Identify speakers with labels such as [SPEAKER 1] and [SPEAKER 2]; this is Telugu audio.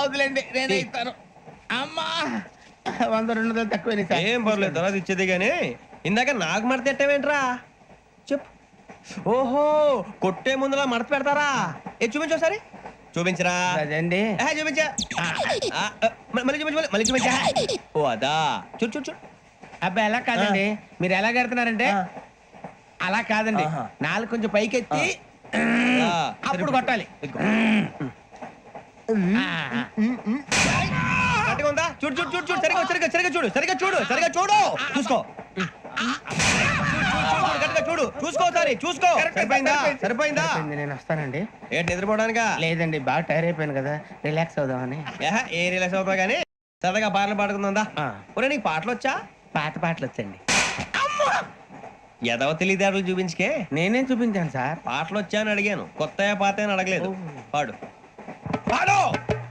[SPEAKER 1] వదిలేండి నేనే ఇస్తాను. అమ్మా 100-200 తక్కువ.
[SPEAKER 2] ఏం పర్లేదు తర్వాత ఇచ్చేది గానీ ఇందాక నాకు మడత ఎట్టవేంట్రా చెప్పు. ఓహో కొట్టే ముందులా మడత పెడతారా? ఏ చూపించు ఒకసారి. చూపించరా.
[SPEAKER 1] అదండి
[SPEAKER 2] చూపించా. మళ్ళీ చూపించు మళ్ళీ చూపించా. ఓ అదా చూడు చూడు చూడు.
[SPEAKER 1] అబ్బాయి ఎలా కాదండి, మీరు ఎలా కడుతున్నారంటే అలా కాదండి, నాలుగు కొంచెం పైకెత్తి అప్పుడు కొట్టాలి.
[SPEAKER 2] కరెక్ట్గా ఉందా? చూడు చూడు చూడు చూడు సరిగా సరిగా సరిగా చూడు సరిగా చూడు సరిగా చూడు చూసుకో. కరెక్ట్గా చూడు చూసుకో సారి చూసుకో. సరిపోయిందా? సరిపోయిందా?
[SPEAKER 1] నేను వస్తానండి.
[SPEAKER 2] ఏంటి నిద్రపోవడానికా?
[SPEAKER 1] లేదండి బాగా టైర్ అయిపోయాను కదా, రిలాక్స్ అవుదామని.
[SPEAKER 2] ఏ రిలాక్స్ అవుతావు కానీ సరదాగా పాటలు పాడుకుందా? ఒరే నీకు పాటలు వచ్చా?
[SPEAKER 1] పాత పాటలు వచ్చండి.
[SPEAKER 2] ఎదవ తెలివితేటలు చూపించుకే.
[SPEAKER 1] నేనేం చూపించాను సార్?
[SPEAKER 2] పాటలు వచ్చా అని అడిగాను, కొత్త పాత అని అడగలేదు. పాడు పాడు.